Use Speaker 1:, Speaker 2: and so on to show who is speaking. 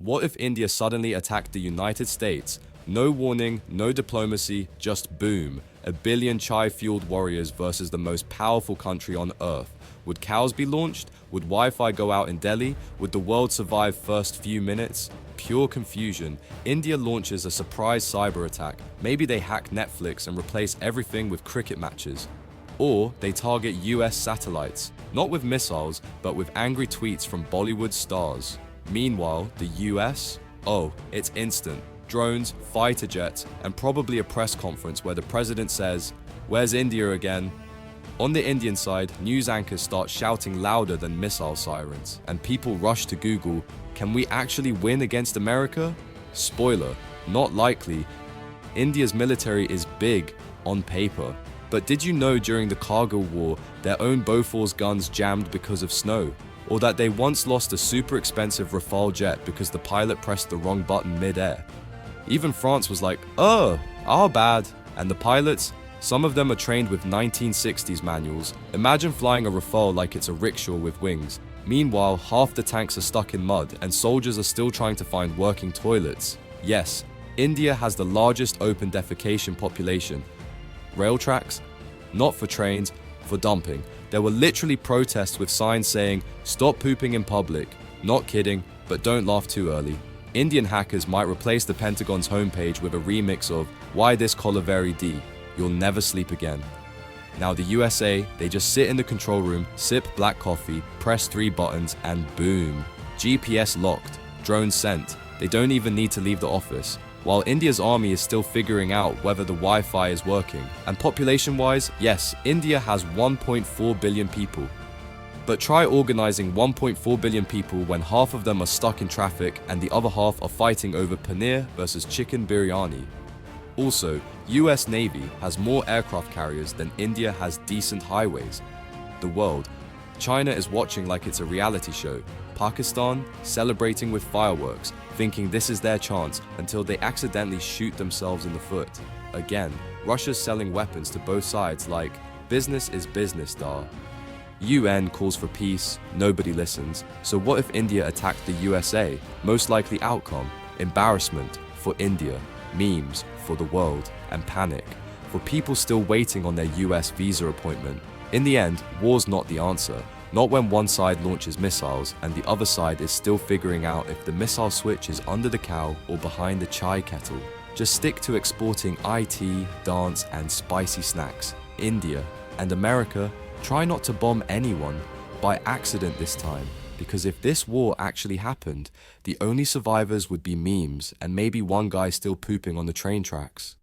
Speaker 1: What if India suddenly attacked the United States? No warning, no diplomacy, just boom. A billion chai-fueled warriors versus the most powerful country on Earth. Would cows be launched? Would Wi-Fi go out in Delhi? Would the world survive first few minutes? Pure confusion. India launches a surprise cyber attack. Maybe they hack Netflix and replace everything with cricket matches. Or they target US satellites, not with missiles, but with angry tweets from Bollywood stars. Meanwhile, the US? Oh, it's instant. Drones, fighter jets, and probably a press conference where the president says, "Where's India again?" On the Indian side, news anchors start shouting louder than missile sirens, and people rush to Google, "Can we actually win against America?" Spoiler, not likely. India's military is big on paper. But did you know during the Kargil War, their own Bofors guns jammed because of snow? Or that they once lost a super expensive Rafale jet because the pilot pressed the wrong button mid-air? Even France was like, "Oh, our bad." And the pilots? Some of them are trained with 1960s manuals. Imagine flying a Rafale like it's a rickshaw with wings. Meanwhile, half the tanks are stuck in mud and soldiers are still trying to find working toilets. Yes, India has the largest open defecation population. Rail tracks? Not for trains, for dumping. There were literally protests with signs saying, "Stop pooping in public." Not kidding, but don't laugh too early. Indian hackers might replace the Pentagon's homepage with a remix of "Why This Colaveri D? You'll Never Sleep Again." Now the USA, they just sit in the control room, sip black coffee, press 3 buttons, and boom. GPS locked, drones sent. They don't even need to leave the office. While India's army is still figuring out whether the Wi-Fi is working. And population-wise, yes, India has 1.4 billion people. But try organizing 1.4 billion people when half of them are stuck in traffic and the other half are fighting over paneer versus chicken biryani. Also, US Navy has more aircraft carriers than India has decent highways. The world. China is watching like it's a reality show. Pakistan celebrating with fireworks, thinking this is their chance until they accidentally shoot themselves in the foot. Again, Russia's selling weapons to both sides like, "Business is business, da." UN calls for peace, nobody listens. So what if India attacked the USA? Most likely outcome, embarrassment for India, memes for the world, and panic for people still waiting on their US visa appointment. In the end, war's not the answer. Not when one side launches missiles and the other side is still figuring out if the missile switch is under the cow or behind the chai kettle. Just stick to exporting IT, dance, and spicy snacks. India and America, try not to bomb anyone by accident this time, because if this war actually happened, the only survivors would be memes and maybe one guy still pooping on the train tracks.